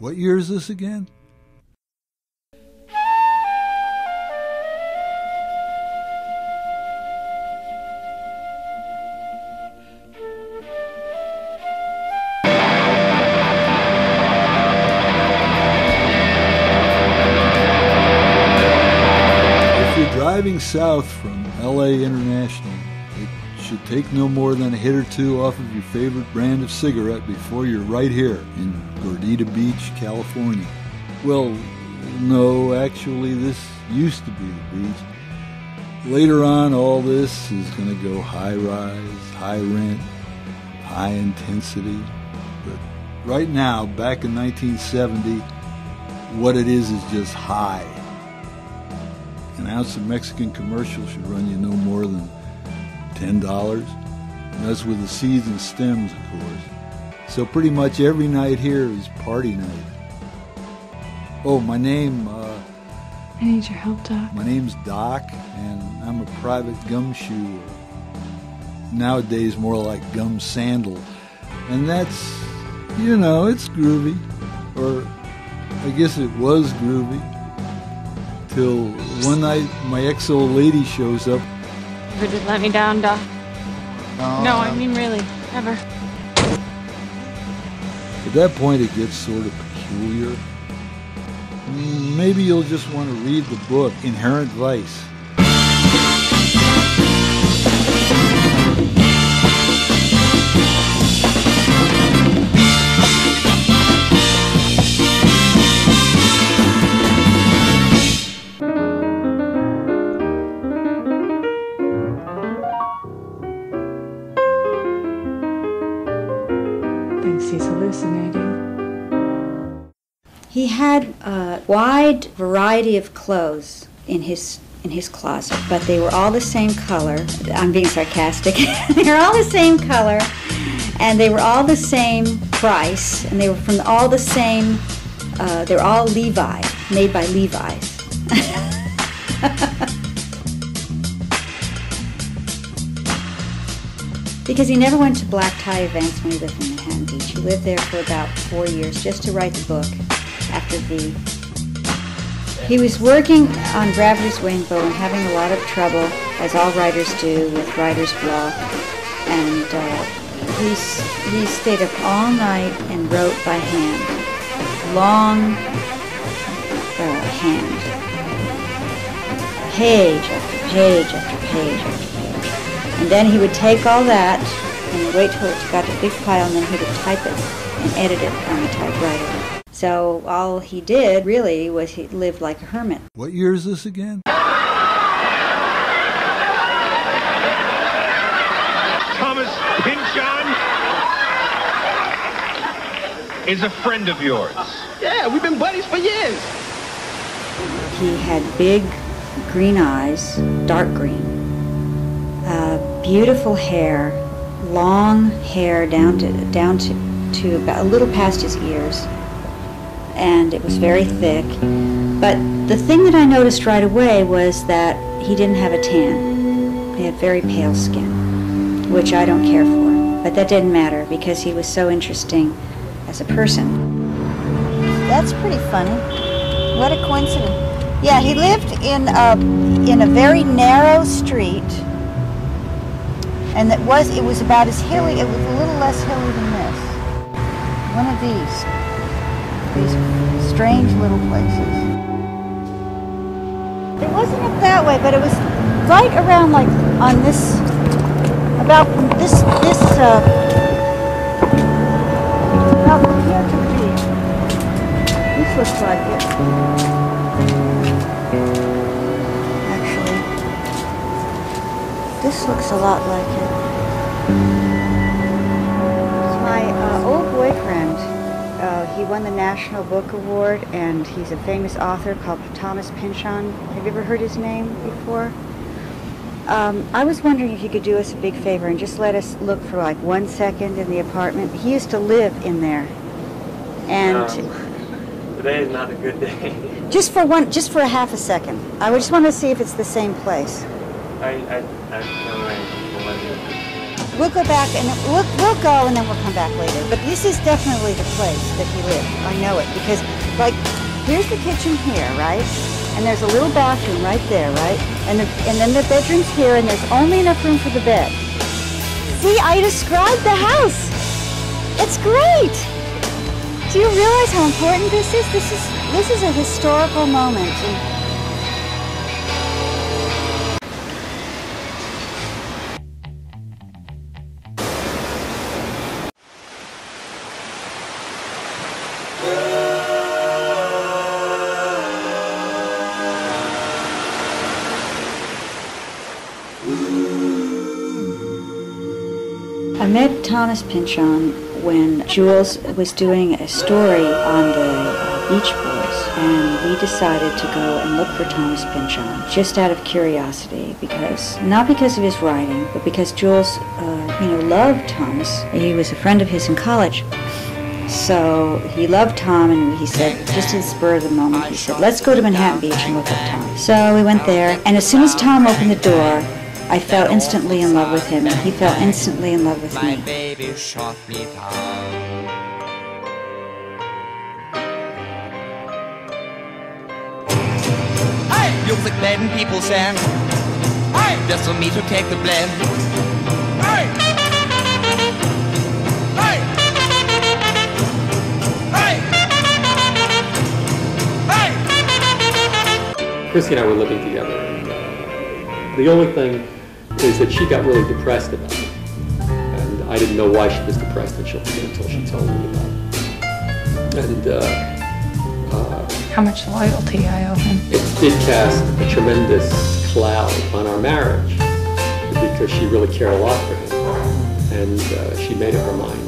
What year is this again? Driving south from L.A. International, it should take no more than a hit or two off of your favorite brand of cigarette before you're right here in Gordita Beach, California. Well, no, actually this used to be the beach. Later on, all this is going to go high-rise, high-rent, high-intensity. But right now, back in 1970, what it is just high. An ounce of Mexican commercial should run you no more than $10. And that's with the seeds and stems, of course. So pretty much every night here is party night. Oh, my name... I need your help, Doc. My name's Doc, and I'm a private gumshoe. Nowadays, more like gum sandal. And that's, you know, it's groovy. Or I guess it was groovy. Till one night my ex-old lady shows up. Never did let me down, Doc. No, I mean really, never. At that point it gets sort of peculiar. Maybe you'll just want to read the book, Inherent Vice. He's hallucinating. He had a wide variety of clothes in his closet, but they were all the same color. I'm being sarcastic. They were all the same color, and they were all the same price, and they were from all the same. They were all Levi, made by Levi's. Because he never went to black tie events when he lived in Manhattan Beach. He lived there for about 4 years just to write the book after V. He was working on Gravity's Rainbow and having a lot of trouble, as all writers do, with writer's block. And he stayed up all night and wrote by hand. Long hand. Page after page after page after page. And then he would take all that and wait till it got a big pile, and then he would type it and edit it on the typewriter. So all he did, really, was he lived like a hermit. What year is this again? Thomas Pynchon is a friend of yours. Yeah, we've been buddies for years. He had big green eyes, dark green. Beautiful hair, long hair down to about a little past his ears, and it was very thick. But the thing that I noticed right away was that he didn't have a tan. He had very pale skin, which I don't care for, but that didn't matter because he was so interesting as a person. That's pretty funny. What a coincidence. Yeah, he lived in a very narrow street. And it was about as hilly, it was a little less hilly than this. One of these strange little places. It wasn't up that way, but it was right around like on this, about this, about from here to the beach. This looks like it. This looks a lot like it. It's my old boyfriend. He won the National Book Award, and he's a famous author called Thomas Pynchon. Have you ever heard his name before? I was wondering if you could do us a big favor and just let us look for like 1 second in the apartment. He used to live in there. And today is not a good day. just for a half a second. I just want to see if it's the same place. I have no idea. We'll go back and we'll go and then we'll come back later. But this is definitely the place that he lived. I know it because, like, here's the kitchen here, right? And there's a little bathroom right there, right? And then the bedroom's here, and there's only enough room for the bed. See, I described the house. It's great. Do you realize how important this is? This is a historical moment. I met Thomas Pynchon when Jules was doing a story on the Beach Boys, and we decided to go and look for Thomas Pynchon just out of curiosity, not because of his writing, but because Jules, loved Thomas. He was a friend of his in college. So he loved Tom, and he said, just in the spur of the moment, he said, let's go to Manhattan Beach and look up Tom. So we went there, and as soon as Tom opened the door, I fell instantly in love with him, and he fell instantly in love with me. Baby shot me down. Hey! Music played and people sang. Hey! Just for me to take the blame. Hey! Hey! Hey! Hey! Chrissie and I were living together, and the only thing is that she got really depressed about it. And I didn't know why she was depressed until she told me about it. And how much loyalty I owe him. it did cast a tremendous cloud on our marriage because she really cared a lot for him. And she made up her mind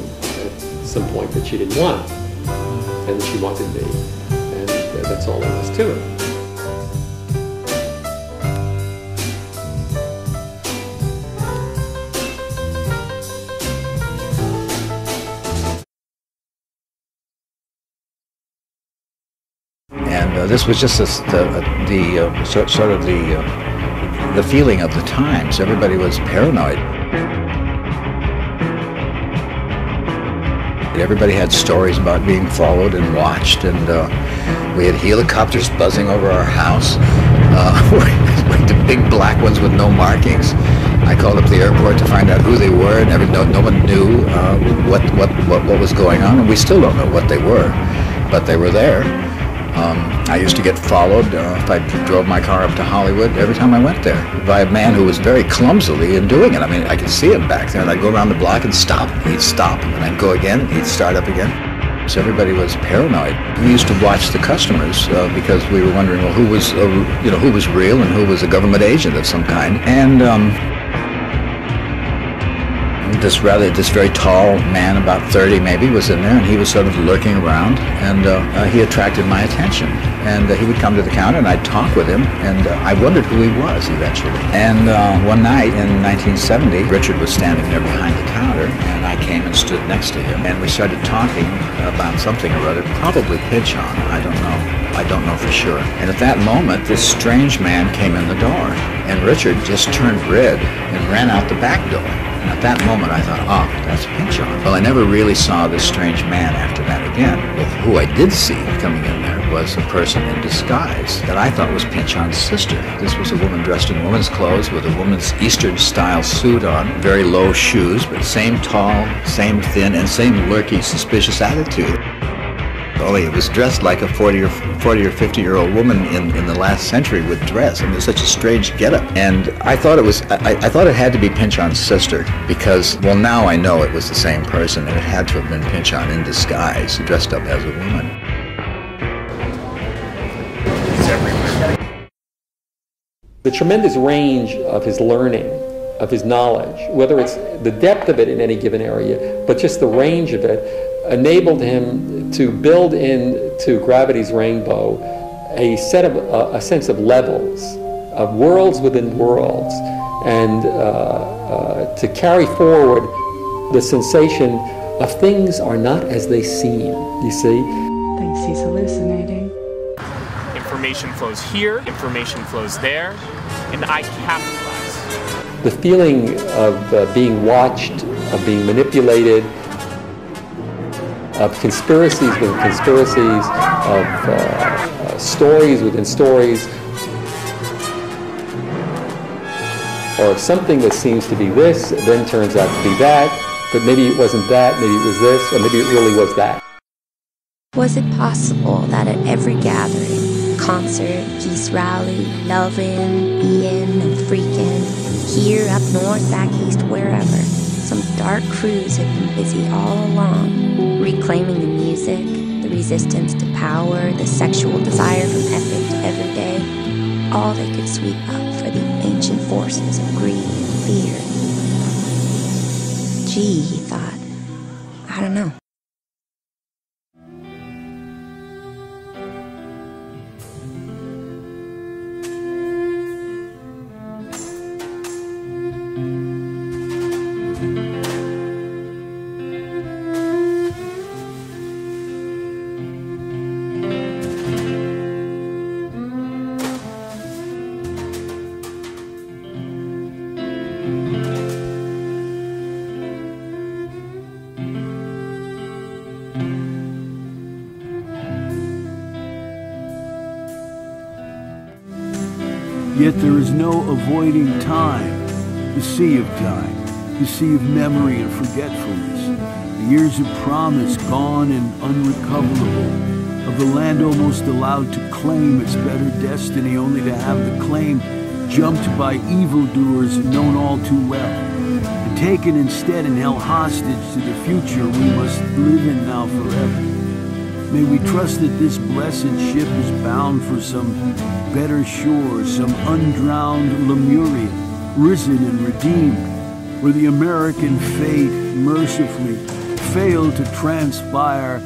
at some point that she didn't want him, and she wanted me. And that's all there was to it. And this was just the feeling of the times. Everybody was paranoid. Everybody had stories about being followed and watched, and we had helicopters buzzing over our house, the big black ones with no markings. I called up the airport to find out who they were, and no one knew what was going on, and we still don't know what they were, but they were there. I used to get followed if I drove my car up to Hollywood every time I went there by a man who was very clumsily in doing it. I mean, I could see him back there, and I'd go around the block and stop. He'd stop, and I'd go again. He'd start up again. So everybody was paranoid. We used to watch the customers because we were wondering, well, who was real and who was a government agent of some kind. And this very tall man, about 30 maybe, was in there, and he was sort of lurking around, and he attracted my attention. And he would come to the counter, and I'd talk with him, and I wondered who he was eventually. And one night in 1970, Richard was standing there behind the counter, and I came and stood next to him, and we started talking about something or other, probably Pynchon, I don't know for sure. And at that moment, this strange man came in the door, and Richard just turned red and ran out the back door. And at that moment, I thought, oh, that's Pynchon. Well, I never really saw this strange man after that again. Well, who I did see coming in there was a person in disguise that I thought was Pynchon's sister. This was a woman dressed in woman's clothes with a woman's Eastern-style suit on, very low shoes, but same tall, same thin, and same lurking, suspicious attitude. Only it was dressed like a 40 or 50-year-old woman in the last century would dress. I mean, it was such a strange getup. And I thought it had to be Pynchon's sister because, well, now I know it was the same person, and it had to have been Pynchon in disguise, dressed up as a woman. It's everywhere. The tremendous range of his learning, of his knowledge, whether it's the depth of it in any given area, but just the range of it, enabled him to build into Gravity's Rainbow a sense of levels, of worlds within worlds, and to carry forward the sensation of things are not as they seem, you see? Thinks he's hallucinating. Information flows here, information flows there, and I capitalize. The feeling of being watched, of being manipulated, of conspiracies within conspiracies, of stories within stories, or if something that seems to be this then turns out to be that, but maybe it wasn't that, maybe it was this, or maybe it really was that. Was it possible that at every gathering, concert, peace rally, lovin', bein', and freakin', here, up north, back east, wherever, some dark crews had been busy all along, reclaiming the music, the resistance to power, the sexual desire from epic to everyday, all they could sweep up for the ancient forces of greed and fear. Gee, he thought, I don't know. Yet there is no avoiding time, the sea of time, the sea of memory and forgetfulness, the years of promise gone and unrecoverable, of the land almost allowed to claim its better destiny only to have the claim jumped by evildoers known all too well, and taken instead and held hostage to the future we must live in now forever. May we trust that this blessed ship is bound for some better shore, some undrowned Lemurian, risen and redeemed, where the American fate mercifully failed to transpire.